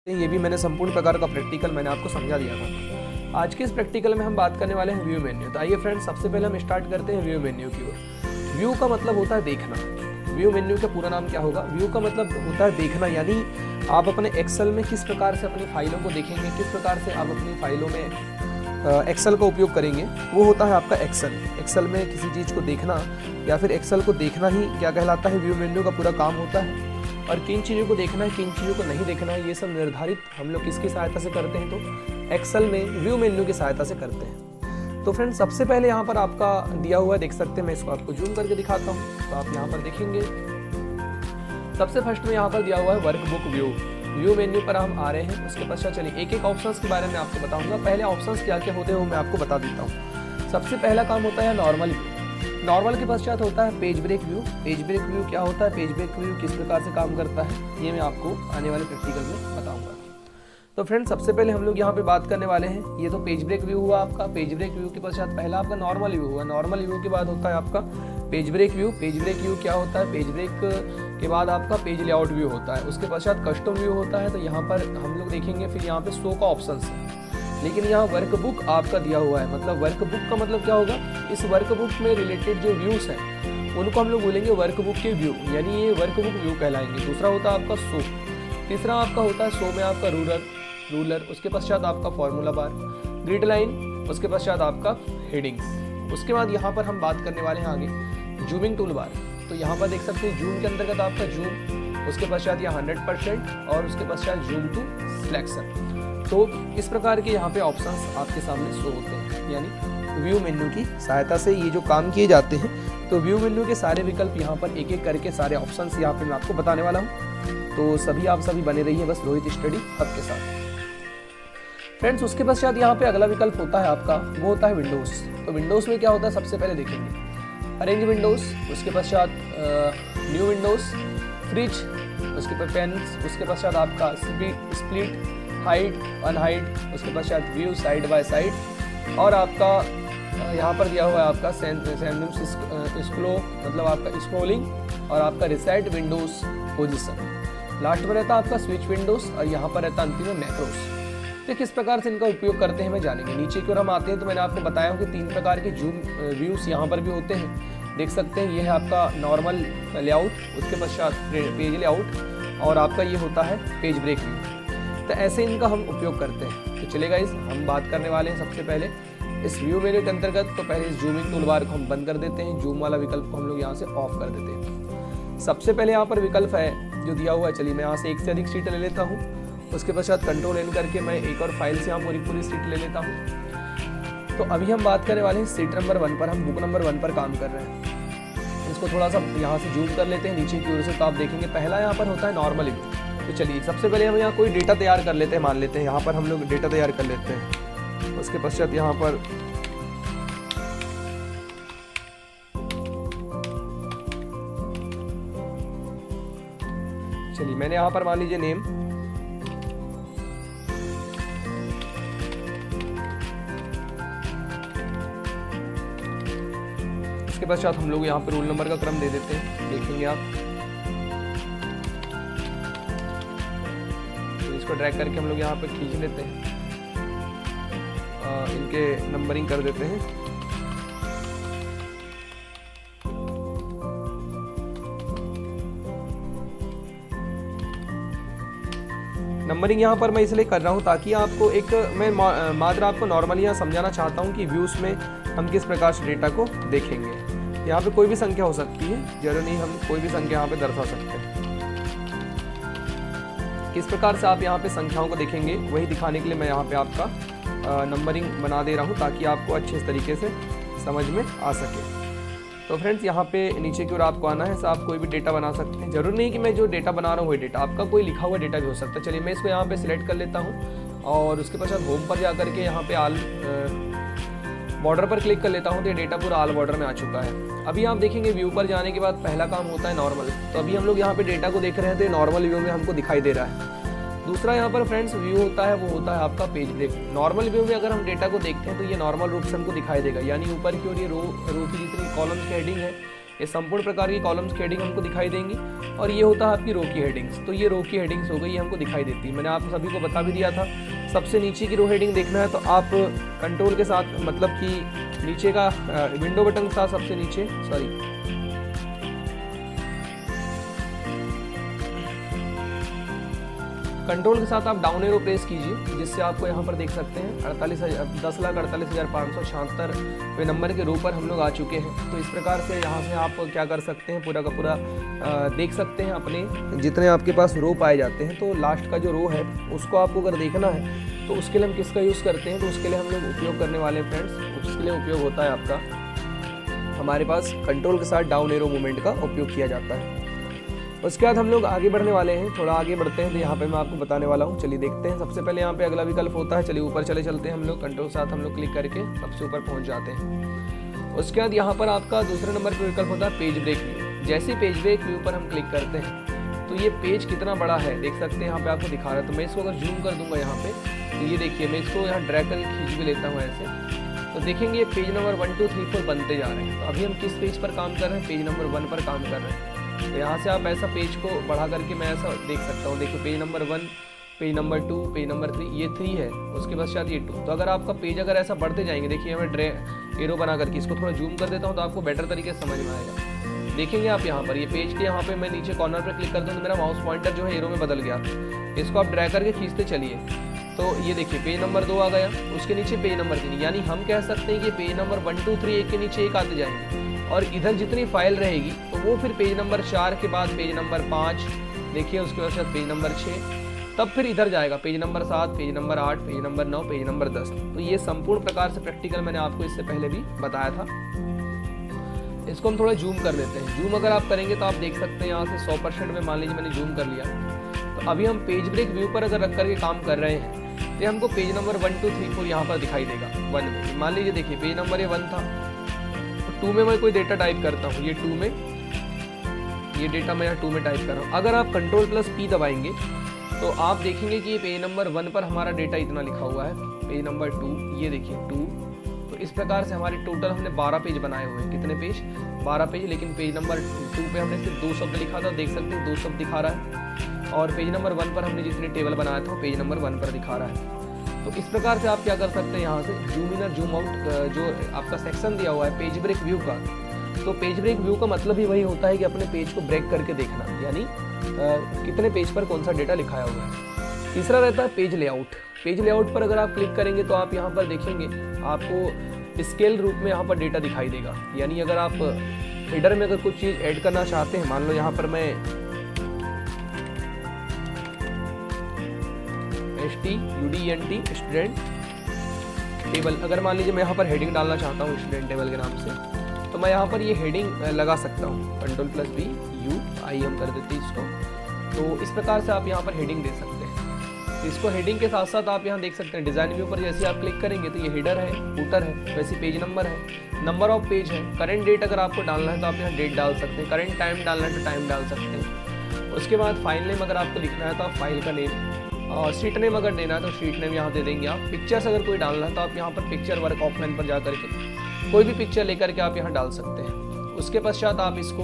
ये भी मैंने संपूर्ण प्रकार का प्रैक्टिकल मैंने आपको समझा दिया था। आज के इस प्रैक्टिकल में हम बात करने वाले हैं व्यू मेन्यू। तो आइए फ्रेंड्स, सबसे पहले हम स्टार्ट करते हैं व्यू मेन्यू की ओर। व्यू का मतलब होता है देखना। व्यू मेन्यू का पूरा नाम क्या होगा? व्यू का मतलब होता है देखना, यानी आप अपने एक्सेल में किस प्रकार से अपनी फाइलों को देखेंगे, किस प्रकार से आप अपनी फाइलों में एक्सेल का उपयोग करेंगे, वो होता है आपका एक्सेल। एक्सेल में किसी चीज़ को देखना या फिर एक्सेल को देखना ही क्या कहलाता है? व्यू मेन्यू का पूरा काम होता है। और किन चीज़ों को देखना है, किन चीज़ों को नहीं देखना है, ये सब निर्धारित हम लोग किसकी सहायता से करते हैं? तो एक्सेल में व्यू मेन्यू की सहायता से करते हैं। तो फ्रेंड्स, सबसे पहले यहाँ पर आपका दिया हुआ देख सकते हैं, मैं इसको आपको जूम करके दिखाता हूँ। तो आप यहाँ पर देखेंगे सबसे फर्स्ट में यहाँ पर दिया हुआ है वर्कबुक व्यू। व्यू मेन्यू पर हम आ रहे हैं। उसके पश्चात चलिए एक एक ऑप्शंस के बारे में आपको बताऊंगा। पहले ऑप्शंस क्या क्या होते हैं वो मैं आपको बता देता हूँ। सबसे पहला काम होता है नॉर्मल व्यू। नॉर्मल के पश्चात होता है page break view. Page break view क्या होता है? पेज ब्रेक व्यू किस प्रकार से काम करता है, ये मैं आपको आने वाले प्रैक्टिकल में बताऊंगा। तो फ्रेंड्स, सबसे पहले हम लोग यहाँ पे बात करने वाले हैं, ये तो पेज ब्रेक व्यू हुआ आपका। पेज ब्रेक व्यू के पश्चात पहला आपका नॉर्मल व्यू हुआ। नॉर्मल व्यू के बाद होता है आपका page break view. Page break view क्या होता है? पेज ब्रेक के बाद आपका पेज लेआउट व्यू होता है। उसके पश्चात कस्टम व्यू होता है। तो यहाँ पर हम लोग देखेंगे, फिर यहाँ पे शो का ऑप्शन है, लेकिन यहाँ वर्कबुक आपका दिया हुआ है। मतलब वर्कबुक का मतलब क्या होगा? इस वर्कबुक में रिलेटेड जो व्यूज हैं उनको हम लोग बोलेंगे वर्कबुक के व्यू, यानी ये वर्कबुक व्यू कहलाएंगे। दूसरा होता है आपका शो। तीसरा आपका होता है शो में आपका रूलर। उसके पश्चात आपका फॉर्मूला बार, ग्रिड लाइन, उसके पश्चात आपका हेडिंग्स। उसके बाद यहाँ पर हम बात करने वाले हैं आगे जूमिंग टूल बार। तो यहाँ पर देख सकते हैं जूम के अंतर्गत आपका जूम, उसके पश्चात यहाँ 100% और उसके पश्चात जूम टू सिलेक्शन। तो इस प्रकार के यहाँ पे ऑप्शंस आपके सामने शो होते हैं, यानी व्यू मेन्यू की सहायता से ये जो काम किए जाते हैं। तो व्यू मेन्यू के सारे विकल्प यहाँ पर एक एक करके सारे ऑप्शंस यहाँ पे मैं आपको बताने वाला हूँ। तो आप सभी बने रहिए बस रोहित स्टडी हब के साथ। फ्रेंड्स, उसके पश्चात यहाँ पे अगला विकल्प होता है आपका, वो होता है विंडोज। तो विंडोज में क्या होता है? सबसे पहले देखेंगे अरेंज विंडोज, उसके पश्चात न्यू विंडोज, फ्रिज, उसके बाद पेन्स, उसके पश्चात आपका स्प्लिट, हाइड, अनहाइड, उसके पश्चात व्यू साइड बाय साइड, और आपका यहाँ पर दिया हुआ है आपका स्क्रो, मतलब आपका स्क्रोलिंग, और आपका रिसेट विंडोज पोजीशन। लास्ट में रहता है आपका स्विच विंडोज, और यहाँ पर रहता है अंतिम में मैक्रोस। तो किस प्रकार से इनका उपयोग करते हैं मैं जानेंगे। नीचे की ओर हम आते हैं तो मैंने आपको बताया कि 3 प्रकार के जूम व्यूज यहाँ पर भी होते हैं। देख सकते हैं ये है आपका नॉर्मल लेआउट, उसके पश्चात पेज लेआउट, और आपका ये होता है पेज ब्रेक व्यू। तो ऐसे इनका हम उपयोग करते हैं। तो चलेगा इस हम बात करने वाले हैं सबसे पहले इस व्यू मेन्यू के अंतर्गत। तो पहले इस जूमिंग टूल बार को हम बंद कर देते हैं, जूम वाला विकल्प को हम लोग यहाँ से ऑफ कर देते हैं। सबसे पहले यहाँ पर विकल्प है जो दिया हुआ है, चलिए मैं यहाँ से एक से अधिक सीट ले लेता हूँ। उसके पश्चात कंट्रोल एन करके मैं एक और फाइल से यहाँ पूरी सीट ले लेता हूँ। तो अभी हम बात करने वाले हैं सीट नंबर 1 पर। हम बुक नंबर 1 पर काम कर रहे हैं। इसको थोड़ा सा यहाँ से जूम कर लेते हैं नीचे की ओर से। तो आप देखेंगे पहला यहाँ पर होता है नॉर्मल व्यू। तो चलिए सबसे पहले हम यहाँ कोई डेटा तैयार कर लेते हैं, मान लेते हैं यहाँ पर हम लोग डेटा तैयार कर लेते हैं। उसके पश्चात यहाँ पर चलिए मैंने यहाँ पर मान लीजिए नेम, उसके पश्चात हम लोग यहाँ पर रोल नंबर का क्रम दे देते हैं। देखेंगे आप, तो इसको ड्रैग करके हम लोग यहाँ पर खींच लेते हैं, इनके नंबरिंग कर देते हैं। नंबरिंग यहाँ पर मैं इसलिए कर रहा हूँ ताकि आपको एक मैं मात्र आपको नॉर्मली यहाँ समझाना चाहता हूँ कि व्यूज में हम किस प्रकार से डेटा को देखेंगे। यहाँ पे कोई भी संख्या हो सकती है, जरूरी नहीं हम कोई भी संख्या यहाँ पे दर्शा सकते हैं। किस प्रकार से आप यहाँ पे संख्याओं को देखेंगे वही दिखाने के लिए मैं यहाँ पे आपका नंबरिंग बना दे रहा हूँ ताकि आपको अच्छे तरीके से समझ में आ सके। तो फ्रेंड्स, यहाँ पे नीचे की ओर आपको आना है। आप कोई भी डेटा बना सकते हैं, जरूर नहीं कि मैं जो डेटा बना रहा हूँ वही डेटा, आपका कोई लिखा हुआ डेटा भी हो सकता है। चलिए मैं इसको यहाँ पे सिलेक्ट कर लेता हूँ और उसके पश्चात होम पर जा करके यहाँ पे आल बॉर्डर पर क्लिक कर लेता हूँ। तो ये डेटा पूरा आल बॉर्डर में आ चुका है। अभी आप देखेंगे व्यू पर जाने के बाद पहला काम होता है नॉर्मल। तो अभी हम लोग यहाँ पे डेटा को देख रहे हैं तो ये नॉर्मल व्यू में हमको दिखाई दे रहा है। दूसरा यहाँ पर फ्रेंड्स व्यू होता है, वो होता है आपका पेज ब्रेक। नॉर्मल व्यू में अगर हम डेटा को देखते हैं तो ये नॉर्मल रूप से हमको दिखाई देगा, यानी ऊपर की ओर ये रो की जितनी कॉलम की हेडिंग है ये संपूर्ण प्रकार की कॉलम्स की हेडिंग हमको दिखाई देंगी। और ये होता है आपकी रो की हेडिंग्स। तो ये रो की हेडिंग्स हो गई, ये हमको दिखाई देती है। मैंने आप सभी को बता भी दिया था, सबसे नीचे की रो हेडिंग देखना है तो आप कंट्रोल के साथ, मतलब कि नीचे का विंडो बटन के साथ सबसे नीचे, कंट्रोल के साथ आप डाउन एरो प्रेस कीजिए, जिससे आपको यहाँ पर देख सकते हैं 10,48,576 नंबर के रो पर हम लोग आ चुके हैं। तो इस प्रकार से यहाँ से आप क्या कर सकते हैं, पूरा का पूरा देख सकते हैं अपने जितने आपके पास रो पाए जाते हैं। तो लास्ट का जो रो है उसको आपको अगर देखना है तो उसके लिए हम किसका यूज़ करते हैं, तो उसके लिए हम लोग उपयोग करने वाले हैं फ्रेंड्स, उसके लिए उपयोग होता है आपका, हमारे पास कंट्रोल के साथ डाउन एरो मूवमेंट का उपयोग किया जाता है। उसके बाद हम लोग आगे बढ़ने वाले हैं, थोड़ा आगे बढ़ते हैं तो यहाँ पे मैं आपको बताने वाला हूँ। चलिए देखते हैं। सबसे पहले यहाँ पे अगला विकल्प होता है, चलिए ऊपर चलते हैं हम लोग, कंट्रोल के साथ हम लोग क्लिक करके सबसे ऊपर पहुँच जाते हैं। उसके बाद यहाँ पर आपका दूसरे नंबर पर विकल्प होता है पेज ब्रेक व्यू। जैसे पेज ब्रेक व्यू पर हम क्लिक करते हैं तो ये पेज कितना बड़ा है देख सकते हैं, यहाँ पे आपको दिखा रहा है। तो मैं इसको अगर जूम कर दूंगा यहाँ पे, तो ये देखिए मैं इसको यहाँ ड्रैग करके खींच भी लेता हूँ ऐसे, तो देखेंगे पेज नंबर 1 2 3 4 बनते जा रहे हैं। तो अभी हम किस पेज पर काम कर रहे हैं, पेज नंबर 1 पर काम कर रहे हैं। तो यहाँ से आप ऐसा पेज को बढ़ा करके मैं ऐसा देख सकता हूँ, देखिए page number 1, page number 2, page number 3, ये 3 है, उसके बाद शायद ये 2। तो अगर आपका पेज अगर ऐसा बढ़ते जाएंगे, देखिए मैं एरो बना करके इसको थोड़ा जूम कर देता हूँ तो आपको बेटर तरीके से समझ में आएगा। देखेंगे आप यहाँ पर ये पेज के यहाँ पे मैं नीचे कॉर्नर पर क्लिक करता हूँ तो मेरा माउस पॉइंटर जो है एरो में बदल गया। इसको आप ड्रैग करके खींचते चलिए तो ये देखिए पेज नंबर 2 आ गया, उसके नीचे पेज नंबर 3, यानी हम कह सकते हैं कि पेज नंबर 1 2 3 एक के नीचे एक आते जाएंगे। और इधर जितनी फाइल रहेगी तो वो फिर पेज नंबर 4 के बाद पेज नंबर 5, देखिए उसके बाद पेज नंबर 6, तब फिर इधर जाएगा page number 7, page number 8, page number 9, page number 10। तो ये संपूर्ण प्रकार से प्रैक्टिकल मैंने आपको इससे पहले भी बताया था। इसको हम थोड़ा जूम कर लेते हैं। जूम अगर आप करेंगे तो आप देख सकते हैं यहाँ से 100% में मान लीजिए मैंने जूम कर लिया। तो अभी हम पेज ब्रेक व्यू पर अगर रख करके काम कर रहे हैं तो हमको पेज नंबर 1 2 3 4 यहाँ पर दिखाई देगा। 1 में मान लीजिए देखिए पेज नंबर ये 1 था, तो 2 में मैं कोई डेटा टाइप करता हूँ, ये 2 में, ये डेटा मैं यहाँ 2 में टाइप कर रहा हूँ। अगर आप Ctrl+P दबाएंगे तो आप देखेंगे कि ये पेज नंबर 1 पर हमारा डेटा इतना लिखा हुआ है, पेज नंबर 2, ये देखिए 2। तो इस प्रकार से हमारे टोटल हमने 12 पेज बनाए हुए हैं। कितने पेज? 12 पेज। लेकिन पेज नंबर 2 पे हमने सिर्फ 2 शब्द लिखा था, देख सकते हैं 2 शब्द दिखा रहा है। और पेज नंबर 1 पर हमने जितने टेबल बनाया था पेज नंबर 1 पर दिखा रहा है। तो इस प्रकार से आप क्या कर सकते हैं, यहाँ से जूम इन और जूम आउट जो आपका सेक्शन दिया हुआ है पेज ब्रेक व्यू का, तो पेज ब्रेक व्यू का मतलब ही वही होता है कि अपने पेज को ब्रेक करके देखना, यानी कितने पेज पर कौन सा डेटा लिखाया हुआ है। तीसरा रहता है पेज लेआउट। पेज लेआउट पर अगर आप क्लिक करेंगे तो आप यहाँ पर देखेंगे आपको स्केल रूप में यहाँ पर डेटा दिखाई देगा। यानी अगर आप हेडर में अगर कुछ चीज़ ऐड करना चाहते हैं, मान लो यहाँ पर मैं STUDENT स्टूडेंट टेबल, अगर मान लीजिए मैं यहाँ पर हेडिंग डालना चाहता हूँ स्टूडेंट टेबल के नाम से, तो मैं यहाँ पर ये हेडिंग लगा सकता हूँ। Ctrl+V U, आइए हम कर देते हैं इसको। तो इस प्रकार से आप यहाँ पर हेडिंग दे सकते हैं। तो इसको हेडिंग के साथ साथ आप यहाँ देख सकते हैं डिज़ाइन व्यू पर जैसे आप क्लिक करेंगे तो ये हेडर है, फूटर है, वैसे पेज नंबर है, नंबर ऑफ पेज है, करंट डेट अगर आपको डालना है तो आप यहाँ डेट डाल सकते हैं, करंट टाइम डालना है तो टाइम डाल सकते हैं। उसके बाद फाइल नेम अगर आपको लिखना है तो आप फाइल का नेम, और शीट नेम अगर देना है तो शीट नेम यहाँ दे देंगे आप। पिक्चर्स अगर कोई डालना है तो आप यहाँ पर पिक्चर वर्क ऑफलाइन पर जा करके कोई भी पिक्चर लेकर के आप यहाँ डाल सकते हैं। उसके पश्चात आप इसको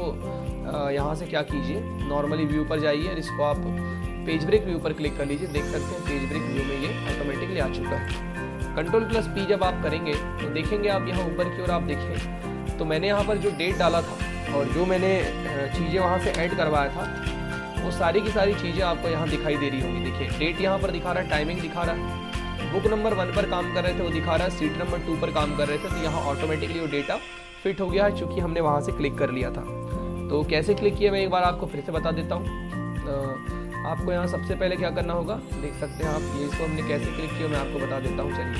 यहाँ से क्या कीजिए, नॉर्मली व्यू पर जाइए और इसको आप पेज ब्रेक व्यू पर क्लिक कर लीजिए। देख सकते हैं पेज ब्रेक व्यू में ये ऑटोमेटिकली आ चुका है। Ctrl+P जब आप करेंगे तो देखेंगे आप यहाँ ऊपर की ओर आप देखें तो मैंने यहाँ पर जो डेट डाला था और जो मैंने चीज़ें वहाँ से ऐड करवाया था वो सारी की सारी चीज़ें आपको यहाँ दिखाई दे रही होंगी। देखिए डेट यहाँ पर दिखा रहा है, टाइमिंग दिखा रहा है, बुक नंबर 1 पर काम कर रहे थे वो दिखा रहा है, सीट नंबर 2 पर काम कर रहे थे, तो यहाँ ऑटोमेटिकली वो डेटा फिट हो गया है चूँकि हमने वहाँ से क्लिक कर लिया था। तो कैसे क्लिक किया मैं एक बार आपको फिर से बता देता हूँ। आपको यहाँ सबसे पहले क्या करना होगा, देख सकते हैं आप ये, इसको हमने कैसे क्लिक किया मैं आपको बता देता हूँ। चलिए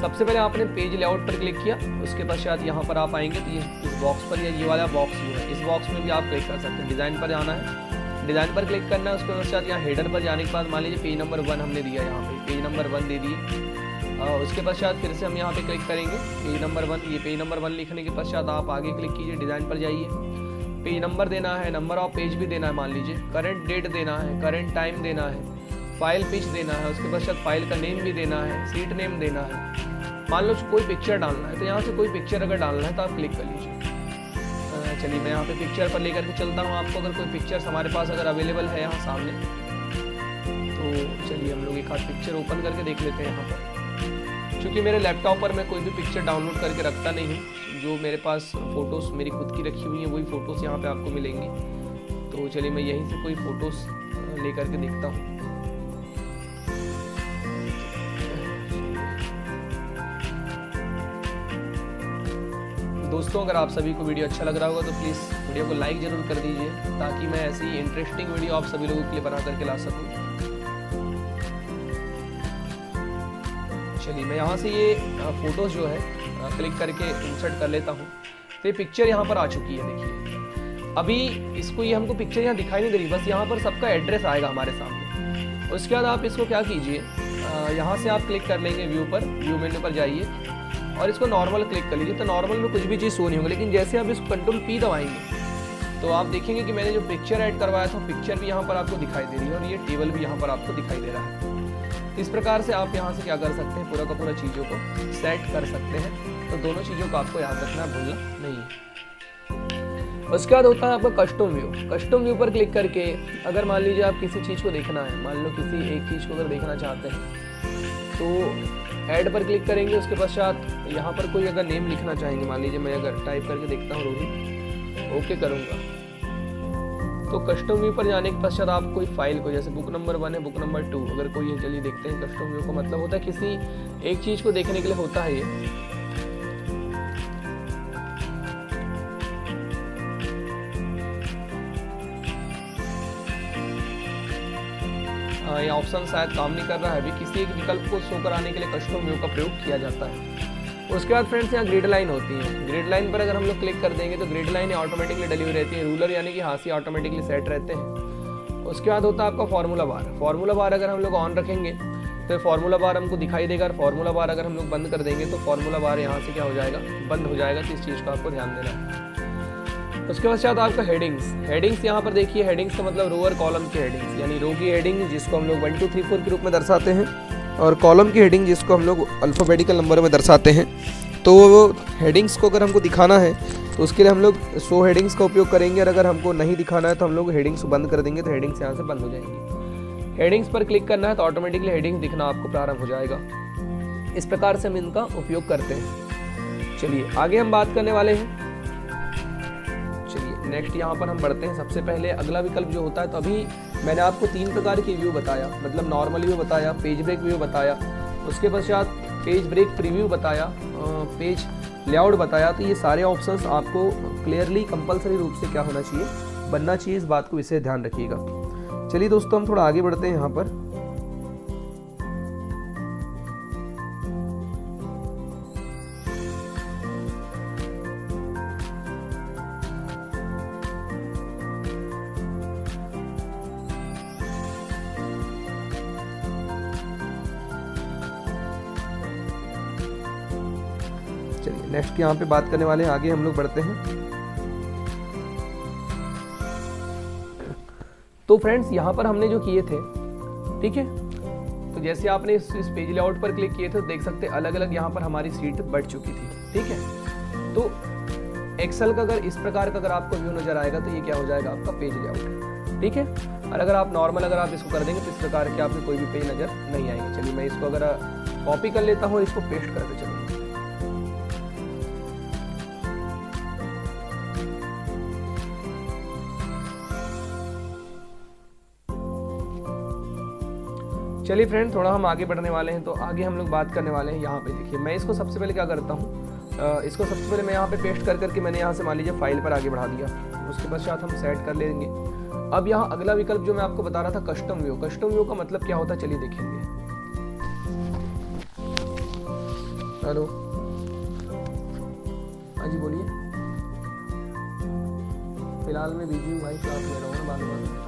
सबसे पहले आपने पेज लेआउट पर क्लिक किया, उसके पश्चात यहाँ पर आप आएंगे तो ये इस बॉक्स पर, या ये वाला बॉक्स जो है इस बॉक्स में भी आप क्लिक कर सकते हैं। डिज़ाइन पर जाना है, डिज़ाइन पर क्लिक करना है, उसके पश्चात यहाँ हेडर पर जाने के बाद मान लीजिए पेज नंबर 1 हमने दिया, यहाँ पे पेज नंबर 1 दे दिए। उसके पश्चात फिर से हम यहाँ पे क्लिक करेंगे पेज नंबर 1, ये पेज नंबर 1 लिखने के पश्चात आप आगे क्लिक कीजिए, डिज़ाइन पर जाइए, पेज नंबर देना है, नंबर ऑफ पेज भी देना है, मान लीजिए करंट डेट देना है, करंट टाइम देना है, फाइल पिच देना है, उसके पश्चात फाइल का नेम भी देना है, सीट नेम देना है। मान लो कोई पिक्चर डालना है तो यहाँ से कोई पिक्चर अगर डालना है तो आप क्लिक कर लीजिए। चलिए मैं यहाँ पे पिक्चर पर लेकर के चलता हूँ आपको। अगर कोई पिक्चर्स हमारे पास अगर अवेलेबल है यहाँ सामने, तो चलिए हम लोग एक आध पिक्चर ओपन करके देख लेते हैं यहाँ पर। क्योंकि मेरे लैपटॉप पर मैं कोई भी पिक्चर डाउनलोड करके रखता नहीं हूँ, जो मेरे पास फ़ोटोज़ मेरी खुद की रखी हुई हैं वही फ़ोटोज़ यहाँ पे आपको मिलेंगी। तो चलिए मैं यहीं से कोई फ़ोटोज़ लेकर के देखता हूँ। दोस्तों अगर आप सभी को वीडियो अच्छा लग रहा होगा तो प्लीज़ वीडियो को लाइक ज़रूर कर दीजिए, ताकि मैं ऐसी इंटरेस्टिंग वीडियो आप सभी लोगों के लिए बना करके ला सकूं। चलिए मैं यहाँ से ये फ़ोटोज़ जो है क्लिक करके इंसर्ट कर लेता हूँ। तो ये पिक्चर यहाँ पर आ चुकी है, देखिए। अभी इसको ये हमको पिक्चर यहाँ दिखाई नहीं दे रही, बस यहाँ पर सबका एड्रेस आएगा हमारे सामने। उसके बाद आप इसको क्या कीजिए, यहाँ से आप क्लिक कर लेंगे व्यू पर, व्यू मेन्यू पर जाइए और इसको नॉर्मल क्लिक कर लीजिए। तो नॉर्मल में कुछ भी चीज़ शो नहीं होगी, लेकिन जैसे आप इसको कंट्रोल P दबाएंगे तो आप देखेंगे कि मैंने जो पिक्चर ऐड करवाया था पिक्चर भी यहाँ पर आपको दिखाई दे रही है और ये टेबल भी यहाँ पर आपको दिखाई दे रहा है। इस प्रकार से आप यहाँ से क्या कर सकते हैं, पूरा का पूरा चीज़ों को सेट कर सकते हैं। तो दोनों चीज़ों को आपको याद रखना, भूलना नहीं है। उसके बाद होता है आपका कस्टम व्यू। कस्टम व्यू पर क्लिक करके अगर मान लीजिए आप किसी चीज़ को देखना है, मान लो किसी एक चीज़ को अगर देखना चाहते हैं तो ऐड पर क्लिक करेंगे। उसके पश्चात यहाँ पर कोई अगर नेम लिखना चाहेंगे, मान लीजिए मैं अगर टाइप करके देखता हूँ रोहित, ओके करूँगा तो कस्टम व्यू पर जाने के पश्चात आप कोई फाइल को, जैसे बुक नंबर 1 है, बुक नंबर 2 अगर कोई है, चलिए देखते हैं। कस्टम व्यू का मतलब होता है किसी एक चीज़ को देखने के लिए होता है ये ऑप्शन शायद काम नहीं कर रहा है अभी। किसी एक विकल्प को शो कराने के लिए कस्टम व्यू का प्रयोग किया जाता है। उसके बाद फ्रेंड्स यहाँ ग्रिड लाइन होती है। ग्रिड लाइन पर अगर हम लोग क्लिक कर देंगे तो ग्रिड लाइन ऑटोमेटिकली डली हुई रहती है। रूलर यानी कि हाथ से ऑटोमेटिकली सेट रहते हैं। उसके बाद होता है आपका फार्मूला बार। फार्मूला बार अगर हम लोग ऑन रखेंगे तो फार्मूला बार हमको दिखाई देगा, और फार्मूला बार अगर हम लोग बंद कर देंगे तो फार्मूला बार यहाँ से क्या हो जाएगा, बंद हो जाएगा। तो इस चीज़ का आपको ध्यान देना है। उसके पश्चात आपका हेडिंग्स। हेडिंग्स यहाँ पर देखिए, हेडिंग्स का मतलब रो और कॉलम की हेडिंग्स, यानी रो की हेडिंग जिसको हम लोग 1 2 3 4 के रूप में दर्शाते हैं, और कॉलम की हेडिंग जिसको हम लोग अल्फ़ाबेटिकल नंबर में दर्शाते हैं। तो हेडिंग्स को अगर हमको दिखाना है तो उसके लिए हम लोग शो हेडिंग्स का उपयोग करेंगे, और अगर हमको नहीं दिखाना है तो हम लोग हेडिंग्स बंद कर देंगे। तो हेडिंग्स यहाँ से बंद हो जाएंगी। हेडिंग्स पर क्लिक करना है तो ऑटोमेटिकली हेडिंग दिखना आपको प्रारंभ हो जाएगा। इस प्रकार से हम इनका उपयोग करते हैं। चलिए आगे हम बात करने वाले हैं। चलिए नेक्स्ट यहाँ पर हम बढ़ते हैं। सबसे पहले अगला विकल्प जो होता है, तो अभी मैंने आपको 3 प्रकार की व्यू बताया, मतलब नॉर्मल व्यू बताया, पेज ब्रेक व्यू बताया, उसके पश्चात पेज ब्रेक प्रीव्यू बताया, पेज लेआउट बताया। तो ये सारे ऑप्शंस आपको क्लियरली कंपलसरी रूप से क्या होना चाहिए, बनना चाहिए। इस बात को विशेष ध्यान रखिएगा। चलिए दोस्तों हम थोड़ा आगे बढ़ते हैं यहाँ पर। चलिए नेक्स्ट यहाँ पे बात करने वाले हैं, आगे हम लोग बढ़ते हैं। तो फ्रेंड्स यहाँ पर हमने जो किए थे, ठीक है, तो जैसे आपने इस पेज लेआउट पर क्लिक किए थे तो देख सकते हैं अलग अलग यहाँ पर हमारी सीट बढ़ चुकी थी, ठीक है। तो एक्सेल का अगर इस प्रकार का अगर आपको व्यू नजर आएगा तो ये क्या हो जाएगा, आपका पेज लेआउट, ठीक है। और अगर आप नॉर्मल अगर आप इसको कर देंगे तो इस प्रकार के आपको कोई भी पेज नजर नहीं आएंगे। चलिए मैं इसको अगर कॉपी कर लेता हूँ, इसको पेस्ट करके चलूँगा। चलिए फ्रेंड थोड़ा हम आगे बढ़ने वाले हैं। तो आगे हम लोग बात करने वाले हैं, यहाँ पे देखिए मैं इसको सबसे पहले क्या करता हूँ, इसको सबसे पहले मैं यहाँ पे पेस्ट कर करके मैंने यहाँ से मान लीजिए फाइल पर आगे बढ़ा दिया। उसके पश्चात हम सेट कर लेंगे। अब यहाँ अगला विकल्प जो मैं आपको बता रहा था, कस्टम व्यू। कस्टम व्यू का मतलब क्या होता है, चलिए देखेंगे। हेलो, हाँ जी बोलिए। फिलहाल मैं बिजी हूँ भाई, क्लास ले रहा हूँ, बाद।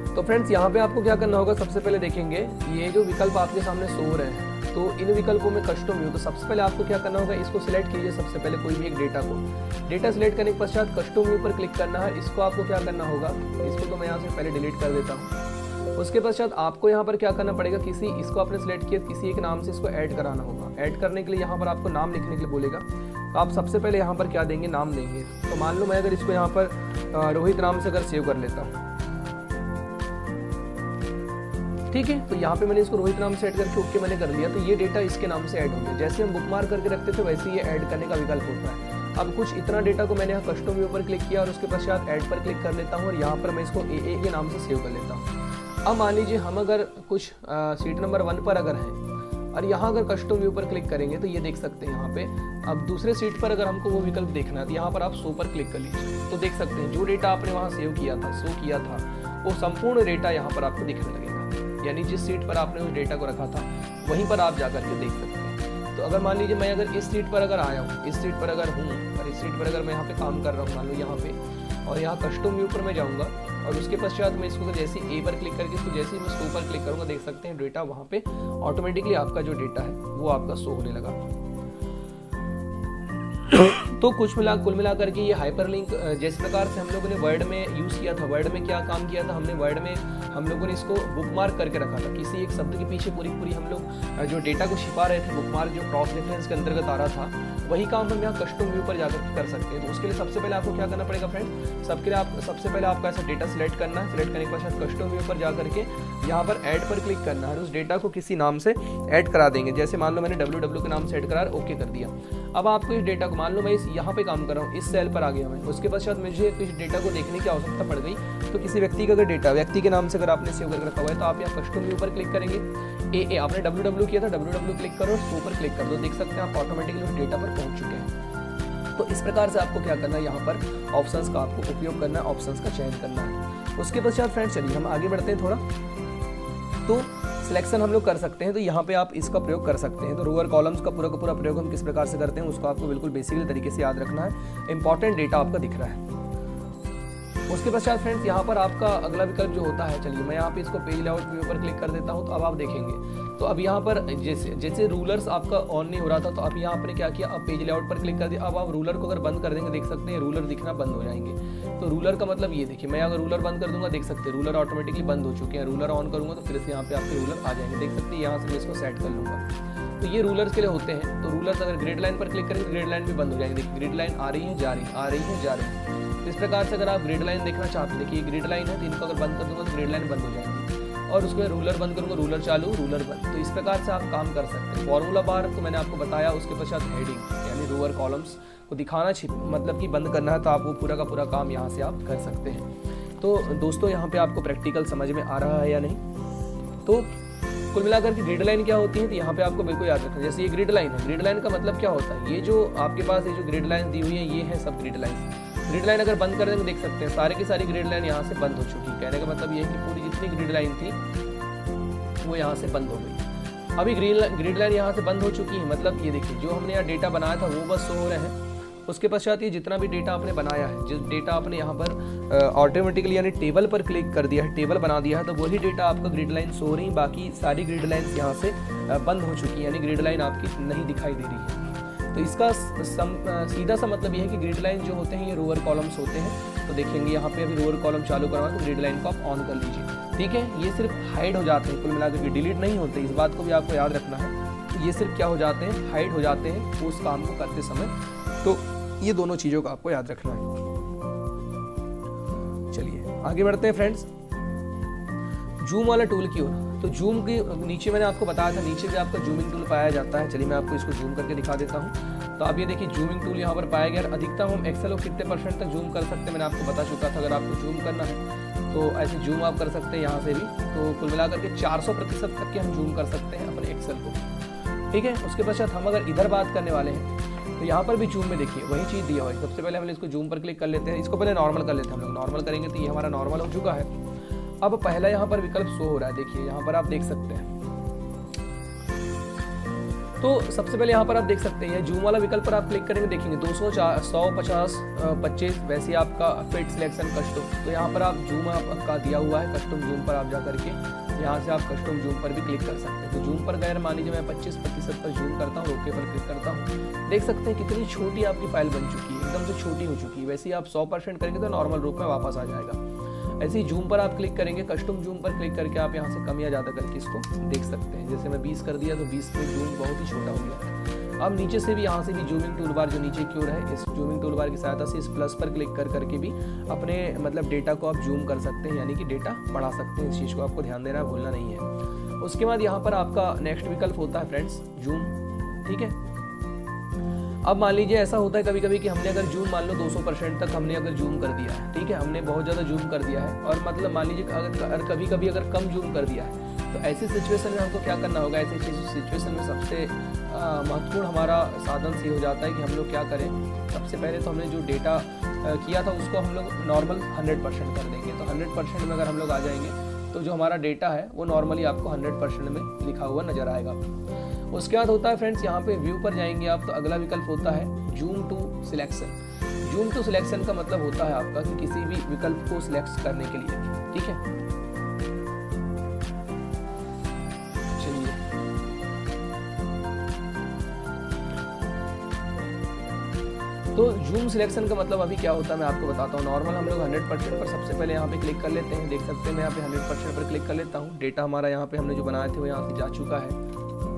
तो फ्रेंड्स यहाँ पे आपको क्या करना होगा, सबसे पहले देखेंगे ये जो विकल्प आपके सामने शो हो रहे हैं, तो इन विकल्पों में कस्टम व्यू। तो सबसे पहले आपको क्या करना होगा, इसको सिलेक्ट कीजिए सबसे पहले कोई भी एक डेटा को। डेटा सिलेक्ट करने के पश्चात कस्टम व्यू पर क्लिक करना है। इसको आपको क्या करना होगा, इसको तो मैं यहाँ से पहले डिलीट कर देता हूँ। उसके पश्चात आपको यहाँ पर क्या करना पड़ेगा, इसको आपने सिलेक्ट किया, किसी एक नाम से इसको ऐड कराना होगा। ऐड करने के लिए यहाँ पर आपको नाम लिखने के लिए बोलेगा। तो आप सबसे पहले यहाँ पर क्या देंगे, नाम देंगे। तो मान लो मैं अगर इसको यहाँ पर रोहित नाम से अगर सेव कर लेता हूँ, ठीक है। तो यहाँ पे मैंने इसको रोहित नाम से ऐड करके ओके मैंने कर लिया, तो ये डेटा इसके नाम से ऐड हो गया। जैसे हम बुकमार्क करके रखते थे वैसे ये ऐड करने का विकल्प होता है। अब कुछ इतना डेटा को मैंने यहाँ कस्टम व्यू पर क्लिक किया और उसके पश्चात ऐड पर क्लिक कर लेता हूँ और यहाँ पर मैं इसको AA के नाम से सेव कर लेता हूँ। अब मान लीजिए हम अगर कुछ सीट नंबर 1 पर अगर हैं और यहाँ अगर कस्टम व्यू पर क्लिक करेंगे तो ये देख सकते हैं यहाँ पे। अब दूसरे सीट पर अगर हमको वो विकल्प देखना है तो यहाँ पर आप शो पर क्लिक कर लीजिए, तो देख सकते हैं जो डेटा आपने वहाँ सेव किया था, शो किया था, वो संपूर्ण डेटा यहाँ पर आपको दिखने लगेगा। यानी जिस सीट पर आपने उस डेटा को रखा था वहीं पर आप जाकर के देख सकते हैं। तो अगर मान लीजिए मैं अगर इस सीट पर अगर आया हूँ, इस सीट पर अगर हूँ और इस सीट पर अगर मैं यहाँ पे काम कर रहा हूँ, मान लो यहाँ पे, और यहाँ कस्टम व्यू पर मैं जाऊँगा और उसके पश्चात मैं इसको जैसे A पर क्लिक करके इसको जैसे ही मैं शो पर क्लिक करूँगा, देख सकते हैं डेटा वहाँ पे ऑटोमेटिकली आपका जो डेटा है वो आपका शो होने लगा। तो कुल मिला करके ये हाइपरलिंक जिस प्रकार से हम लोगों ने वर्ड में यूज़ किया था, वर्ड में क्या काम किया था हमने, वर्ड में हम लोगों ने इसको बुकमार्क करके रखा था। किसी एक शब्द के पीछे पूरी हम लोग जो डेटा को छिपा रहे थे, बुकमार्क जो क्रॉस रेफरेंस के अंतर्गत आ रहा था, वही काम हम यहाँ कस्टम व्यू पर जाकर कर सकते हैं। तो उसके लिए सबसे पहले आपको क्या करना पड़ेगा फ्रेंड, सबसे पहले आपको ऐसा डेटा सिलेक्ट करना है। सिलेक्ट करने के पश्चात कस्टम व्यू पर जाकर के यहाँ पर ऐड पर क्लिक करना है और उस डेटा को किसी नाम से ऐड करा देंगे। जैसे मान लो मैंने WW के नाम से ऐड करा, ओके कर दिया। अब आपको इस डेटा को, मान लो मैं यहाँ पे काम कर रहा हूँ, इस सेल पर आ गया मैं, उसके पश्चात मुझे कुछ डेटा को देखने की आवश्यकता पड़ गई, तो किसी व्यक्ति का अगर डेटा व्यक्ति के नाम से अगर आपने सेव करके रखा हुआ है तो आप यहाँ कस्टम व्यू पर क्लिक करेंगे। AA आपने WW किया था, WW क्लिक करो, शो पर क्लिक कर दो, देख सकते हैं आप ऑटोमेटिकली उस डेटा पर पहुंच चुके हैं। तो इस प्रकार से आपको क्या करना है, यहाँ पर ऑप्शंस का आपको उपयोग करना है, ऑप्शंस का चयन करना है। उसके पश्चात फ्रेंड्स चलिए हम आगे बढ़ते हैं थोड़ा। तो सिलेक्शन हम लोग कर सकते हैं, तो यहाँ पे आप इसका प्रयोग कर सकते हैं। तो रोअर कॉलम्स का पूरा प्रयोग हम किस प्रकार से करते हैं उसको आपको बिल्कुल बेसिकली तरीके से याद रखना है। इंपॉर्टेंट डेटा आपका दिख रहा है। उसके पश्चात फ्रेंड्स यहाँ पर आपका अगला विकल्प जो होता है, चलिए मैं यहाँ पे इसको पेज लेआउट व्यू पर क्लिक कर देता हूँ। तो अब आप देखेंगे तो अब यहाँ पर जैसे रूलर्स आपका ऑन नहीं हो रहा था, तो अब यहाँ आपने क्या किया, अब पेज लेआउट पर क्लिक कर दिया। अब आप रूलर को अगर बंद कर देंगे, देख सकते हैं रूलर दिखना बंद हो जाएंगे। तो रूलर का मतलब ये देखिए, मैं अगर रूलर बंद कर दूंगा, देख सकते हैं रूलर ऑटोमेटिकली बंद हो चुके हैं। रूलर ऑन करूंगा तो फिर से यहाँ पे आपके रूलर आ जाएंगे, देख सकते हैं। यहाँ से मैं इसको सेट कर लूंगा। तो ये रूलर्स के लिए होते हैं। तो रूलर्स अगर ग्रिड लाइन पर क्लिक करेंगे, ग्रिड लाइन भी बंद हो जाएंगे। देखिए ग्रिड लाइन आ रही है, जा रही है, आ रही है, जा रही है। इस प्रकार से अगर आप ग्रिड लाइन देखना चाहते हैं, देखिए ग्रिड लाइन है, तो इनको अगर बंद कर दूंगा तो ग्रिड लाइन बंद हो जाएगी। और उसके बाद रूलर बंद करूंगा, रूलर चालू, रूलर बंद। तो इस प्रकार से आप काम कर सकते हैं। फॉर्मूला बार तो मैंने आपको बताया, उसके पश्चात हेडिंग यानी रोअर कॉलम्स को दिखाना मतलब कि बंद करना है, तो आप वो पूरा का पूरा काम यहाँ से आप कर सकते हैं। तो दोस्तों यहाँ पे आपको प्रैक्टिकल समझ में आ रहा है या नहीं। तो कुल मिलाकर के ग्रिड लाइन क्या होती है, तो यहाँ पे आपको बिल्कुल याद रखना। जैसे ये ग्रिड लाइन है, ग्रिड लाइन का मतलब क्या होता है, ये जो आपके पास ये जो ग्रिड लाइन दी हुई है, ये है सब ग्रिड लाइन। ग्रिड लाइन अगर बंद कर देंगे, देख सकते हैं सारे की सारी ग्रिड लाइन यहाँ से बंद हो चुकी है। कहने का मतलब ये है कि पूरी जितनी ग्रिड लाइन थी वो यहाँ से बंद हो गई। अभी ग्रिड लाइन यहाँ से बंद हो चुकी है, मतलब ये देखिए जो हमने यहाँ डेटा बनाया था वो बस शो हो रहे हैं। उसके पश्चात ये जितना भी डेटा आपने बनाया है, जिस डेटा आपने यहाँ पर ऑटोमेटिकली यानी टेबल पर क्लिक कर दिया है, टेबल बना दिया है, तो वही डेटा आपका ग्रिड लाइन शो हो रही, बाकी सारी ग्रिड लाइन यहाँ से बंद हो चुकी है, यानी ग्रिड लाइन आपकी नहीं दिखाई दे रही है। तो इसका सीधा सा मतलब ये है कि ग्रिड लाइन जो होते हैं ये रोअर कॉलम्स होते हैं। तो देखेंगे यहाँ पे अभी रोअर कॉलम चालू करवा तो ग्रिड लाइन को आप ऑन कर लीजिए, ठीक है। ये सिर्फ हाइड हो जाते हैं, कुल मिलाकर के डिलीट नहीं होते, इस बात को भी आपको याद रखना है। ये सिर्फ क्या हो जाते हैं, हाइड हो जाते हैं उस काम को करते समय। तो ये दोनों चीज़ों का आपको याद रखना है। चलिए आगे बढ़ते हैं फ्रेंड्स, जूम वाला टूल की ओर। तो जूम के नीचे मैंने आपको बताया था, नीचे भी आपका जूमिंग टूल पाया जाता है। चलिए मैं आपको इसको जूम करके दिखा देता हूँ। तो आप ये देखिए जूमिंग टूल यहाँ पर पाया गया। अधिकतम हम एक्सेल को कितने % तक जूम कर सकते हैं मैंने आपको बता चुका था। अगर आपको जूम करना है तो ऐसे जूम आप कर सकते हैं यहाँ से भी। तो कुल मिलाकर के 400% तक के हम जूम कर सकते हैं अपने एक्सेल को, ठीक है। उसके पश्चात हम अगर इधर बात करने वाले हैं तो यहाँ पर भी जूम में देखिए वही चीज़ दिया हुआ है। सबसे पहले हम इसको जूम पर क्लिक कर लेते हैं। इसको पहले नॉर्मल कर लेते हैं हम लोग। नॉर्मल करेंगे तो ये हमारा नॉर्मल हो चुका है। अब पहला यहाँ पर विकल्प शो हो रहा है, देखिए यहाँ पर आप देख सकते हैं। तो सबसे पहले यहाँ पर आप देख सकते हैं जूम वाला विकल्प पर आप क्लिक करेंगे, देखेंगे 200, 100, 50, 25 वैसे आपका फिट सिलेक्शन कस्टम। तो यहाँ पर आप जूम आपका दिया हुआ है, कस्टम जूम पर आप जा करके यहाँ से आप कस्टम जूम पर भी क्लिक कर सकते हैं। तो जूम पर गए, मान लीजिए मैं 25% पर जूम करता हूँ, ओके पर क्लिक करता हूँ। देख सकते हैं कितनी छोटी आपकी फाइल बन चुकी है, एकदम से छोटी हो चुकी है। वैसे ही आप 100% करेंगे तो नॉर्मल रूप में वापस आ जाएगा। ऐसे ही जूम पर आप क्लिक करेंगे, कस्टम जूम पर क्लिक करके आप यहाँ से कम या ज़्यादा करके इसको देख सकते हैं। जैसे मैं 20 कर दिया तो 20 में जूम बहुत ही छोटा हो गया। अब नीचे से भी यहाँ से भी जूमिंग टूल बार जो नीचे की ओर है, इस जूमिंग टूल बार की सहायता से इस प्लस पर क्लिक कर करके भी अपने मतलब डेटा को आप जूम कर सकते हैं, यानी कि डेटा बढ़ा सकते हैं। इस चीज़ को आपको ध्यान देना है, भूलना नहीं है। उसके बाद यहाँ पर आपका नेक्स्ट विकल्प होता है फ्रेंड्स जूम, ठीक है। अब मान लीजिए ऐसा होता है कभी कभी कि हमने अगर जूम मान लो 200% तक हमने अगर जूम कर दिया है, ठीक है, हमने बहुत ज़्यादा जूम कर दिया है, और मतलब मान लीजिए अगर कभी कभी अगर कम जूम कर दिया है, तो ऐसी सिचुएशन में हमको क्या करना होगा। ऐसी सिचुएशन में सबसे महत्वपूर्ण हमारा साधन से हो जाता है कि हम लोग क्या करें। सबसे पहले तो हमने जो डेटा किया था उसको हम लोग नॉर्मल 100% कर देंगे। तो 100% में अगर हम लोग आ जाएंगे तो जो हमारा डेटा है वो नॉर्मली आपको 100% में लिखा हुआ नजर आएगा। उसके बाद होता है फ्रेंड्स यहाँ पे व्यू पर जाएंगे आप, तो अगला विकल्प होता है zoom to selection. Zoom to selection का मतलब होता है आपका कि किसी भी विकल्प को सिलेक्ट करने के लिए, ठीक है। चलिए तो जूम सिलेक्शन का मतलब अभी क्या होता है मैं आपको बताता हूँ। नॉर्मल हम लोग 100% पर सबसे पहले यहाँ पे क्लिक कर लेते हैं। देख सकते हैं मैं यहाँ पे 100% पर क्लिक कर लेता हूँ। डेटा हमारा यहाँ पे हमने जो बनाए थे वो यहाँ से जा चुका है।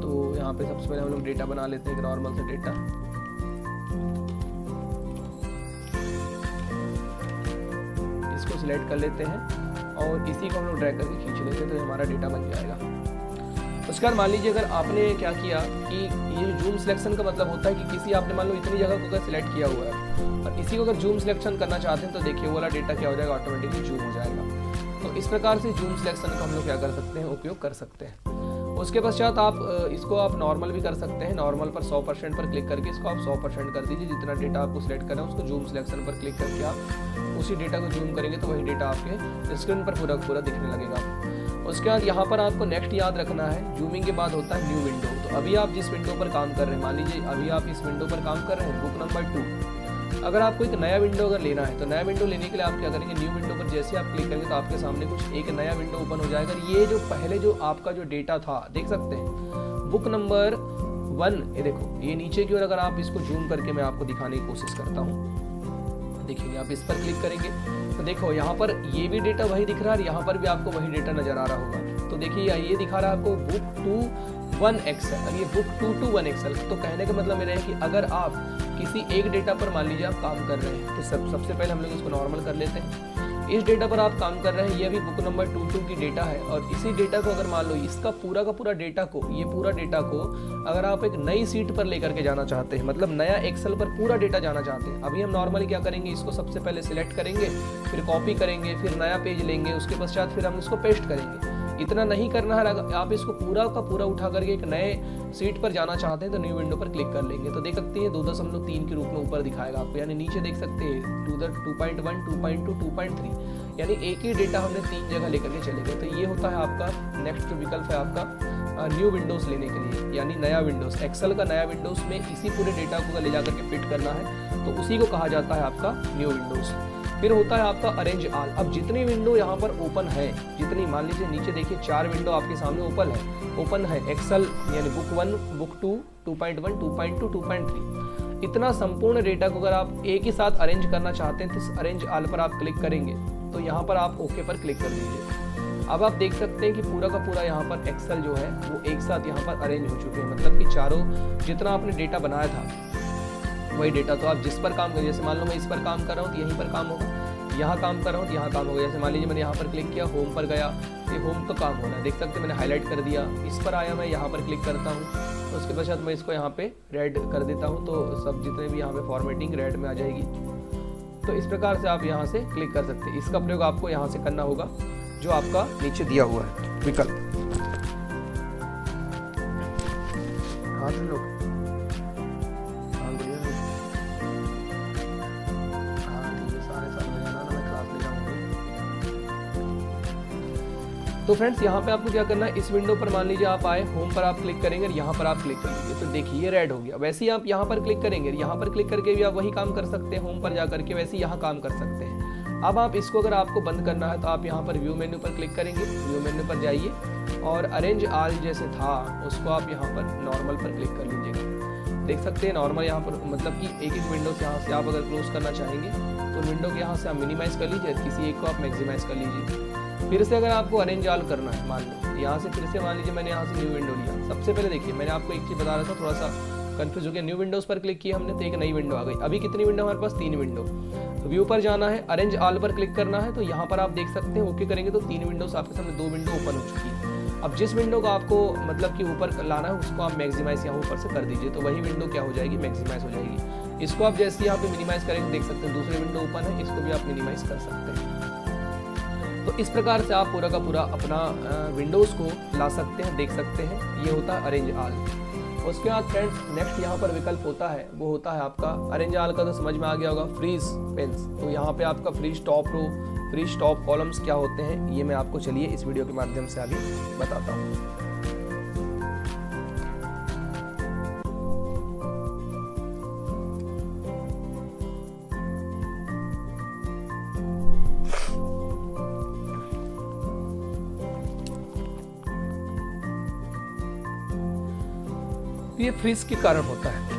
तो यहाँ पे सबसे पहले हम लोग डेटा बना लेते हैं, एक नॉर्मल सा डेटा। इसको सिलेक्ट कर लेते हैं और इसी को हम लोग ड्रैग करके खींच लेते हैं, तो हमारा डेटा बन जाएगा। उसके बाद मान लीजिए अगर आपने क्या किया कि ये जूम सिलेक्शन का मतलब होता है कि किसी आपने मान लो इतनी जगह को अगर सिलेक्ट किया हुआ है और इसी को अगर जूम सिलेक्शन करना चाहते हैं तो देखिए वो वाला डेटा क्या हो जाएगा, ऑटोमेटिकली जूम हो जाएगा। तो इस प्रकार से जूम सिलेक्शन का हम लोग क्या कर सकते हैं, उपयोग कर सकते हैं। उसके पश्चात आप इसको आप नॉर्मल भी कर सकते हैं। नॉर्मल पर 100% पर क्लिक करके इसको आप 100% कर दीजिए। जितना डेटा आपको सिलेक्ट करना है उसको जूम सिलेक्शन पर क्लिक करके आप उसी डेटा को जूम करेंगे तो वही डेटा आपके स्क्रीन पर पूरा पूरा दिखने लगेगा। उसके बाद यहाँ पर आपको नेक्स्ट याद रखना है, जूमिंग के बाद होता है न्यू विंडो। तो अभी आप जिस विंडो पर काम कर रहे हैं, मान लीजिए अभी आप इस विंडो पर काम कर रहे हैं, बुक नंबर 2। अगर आपको एक नया विंडो अगर लेना है तो नया विंडो लेने के लिए आप क्या करेंगे, न्यू विंडो पर जैसे आप क्लिक करेंगे तो आपके सामने कुछ एक नया विंडो ओपन हो जाएगा। ये जो पहले जो आपका जो डेटा था देख सकते हैं बुक नंबर 1, ये देखो ये नीचे की ओर अगर आप इसको जूम करके मैं आपको दिखाने की कोशिश करता हूँ, देखिए आप इस पर क्लिक करेंगे तो देखो यहाँ पर ये भी डेटा वही दिख रहा है, यहाँ पर भी आपको वही डेटा नजर आ रहा होगा। तो देखिए ये दिखा रहा है आपको बुक 2 1 एक्सेल और ये बुक 2 to 1 एक्सेल। तो कहने का मतलब मेरा है कि अगर आप किसी एक डेटा पर मान लीजिए आप काम कर रहे हैं तो सबसे पहले हम लोग इसको नॉर्मल कर लेते हैं। इस डेटा पर आप काम कर रहे हैं, ये अभी बुक नंबर 22 की डेटा है और इसी डेटा को अगर मान लो इसका पूरा का पूरा डेटा को, ये पूरा डेटा को अगर आप एक नई सीट पर लेकर के जाना चाहते हैं, मतलब नया एक्सेल पर पूरा डेटा जाना चाहते हैं, अभी हम नॉर्मली क्या करेंगे, इसको सबसे पहले सिलेक्ट करेंगे, फिर कॉपी करेंगे, फिर नया पेज लेंगे, उसके पश्चात फिर हम इसको पेस्ट करेंगे। इतना नहीं करना है, आप इसको पूरा का पूरा उठा करके एक नए सीट पर जाना चाहते हैं तो न्यू विंडो पर क्लिक कर लेंगे। तो देख सकते हैं 2.3 के रूप में ऊपर दिखाएगा आपको, यानी नीचे देख सकते हैं 2.1 2.2 2.3, यानी एक ही डेटा हमने 3 जगह लेकर के चले गए। तो ये होता है आपका नेक्स्ट जो विकल्प है आपका न्यू विंडोज लेने के लिए, यानी नया विंडोज, एक्सेल का नया विंडोज में इसी पूरे डेटा को ले जाकर के फिट करना है तो उसी को कहा जाता है आपका न्यू विंडोज। फिर होता है आपका अरेंज ऑल। अब जितनी विंडो यहाँ पर ओपन है, जितनी मान लीजिए नीचे देखिए 4 विंडो आपके सामने ओपन है एक्सेल, यानी बुक 1 बुक 2 2.1 2.2 2.3, इतना संपूर्ण डेटा को अगर आप एक ही साथ अरेंज करना चाहते हैं तो इस अरेंज ऑल पर आप क्लिक करेंगे तो यहाँ पर आप ओके पर क्लिक कर दीजिए। अब आप देख सकते हैं कि पूरा का पूरा यहाँ पर एक्सेल जो है वो एक साथ यहाँ पर अरेंज हो चुके हैं, मतलब कि चारों जितना आपने डेटा बनाया था वही डेटा। तो आप जिस पर काम करें, जैसे मान लो मैं इस पर काम कर रहा हूँ तो यहीं पर काम होगा, यहाँ काम कर रहा हूँ तो यहाँ काम होगा। जैसे मान लीजिए मैंने यहाँ पर क्लिक किया, होम पर गया, ये होम तो काम हो रहा है, देख सकते हैं मैंने हाईलाइट कर दिया। इस पर आया, मैं यहाँ पर क्लिक करता हूँ तो उसके पश्चात मैं इसको यहाँ पे रेड कर देता हूँ तो सब जितने भी यहाँ पे फॉर्मेटिंग रेड में आ जाएगी। तो इस प्रकार से आप यहाँ से क्लिक कर सकते हैं। इसका प्रयोग आपको यहाँ से करना होगा जो आपका नीचे दिया हुआ है विकल्प। हाँ लोग तो फ्रेंड्स यहाँ पे आपको क्या करना है, इस विंडो पर मान लीजिए आप आए, होम पर आप क्लिक करेंगे और यहाँ पर आप क्लिक कर लीजिए तो देखिए ये रेड हो गया। वैसे ही आप यहाँ पर क्लिक करेंगे, यहाँ पर क्लिक करके भी आप वही काम कर सकते हैं, होम पर जा करके वैसे ही यहाँ काम कर सकते हैं। अब आप इसको अगर आपको बंद करना है तो आप यहाँ पर व्यू मेन्यू पर क्लिक करेंगे, व्यू मेन्यू पर जाइए और अरेंज ऑल जैसे था उसको आप यहाँ पर नॉर्मल पर क्लिक कर लीजिएगा। देख सकते हैं नॉर्मल यहाँ पर मतलब कि एक एक विंडो से यहाँ से आप अगर क्लोज करना चाहेंगे तो विंडो के यहाँ से आप मिनिमाइज कर लीजिए, किसी एक को आप मैक्सिमाइज कर लीजिए। फिर से अगर आपको अरेंज ऑल करना है, मान लो यहाँ से फिर से मान लीजिए मैंने यहाँ से न्यू विंडो लिया। सबसे पहले देखिए मैंने आपको एक चीज़ बता रहा था, थोड़ा सा कंफ्यूज हो गया। न्यू विंडोज़ पर क्लिक किया हमने तो एक नई विंडो आ गई। अभी कितनी विंडो हमारे पास? 3 विंडो। व्यू पर जाना है, अरेंज ऑल पर क्लिक करना है, तो यहाँ पर आप देख सकते हैं ओके करेंगे तो 3 विंडोज आपके सामने, 2 विंडो ओपन हो चुकी है। अब जिस विंडो को आपको मतलब कि ऊपर लाना है उसको आप मैक्सिमाइज यहाँ ऊपर से कर दीजिए, तो वही विंडो क्या हो जाएगी? मैक्सिमाइज हो जाएगी। इसको आप जैसे यहाँ पे मिनिमाइज करेंगे देख सकते हैं दूसरी विंडो ओपन है, इसको भी आप मिनिमाइज कर सकते हैं। तो इस प्रकार से आप पूरा का पूरा अपना विंडोज़ को ला सकते हैं, देख सकते हैं। ये होता है अरेंज ऑल। उसके बाद फ्रेंड्स नेक्स्ट यहाँ पर विकल्प होता है, वो होता है आपका अरेंज ऑल का, तो समझ में आ गया होगा, फ्रीज पेन्स। तो यहाँ पे आपका freeze top row, freeze top columns क्या होते हैं ये मैं आपको चलिए इस वीडियो के माध्यम से आगे बताता हूँ। ये फ्रीज के कारण होता है।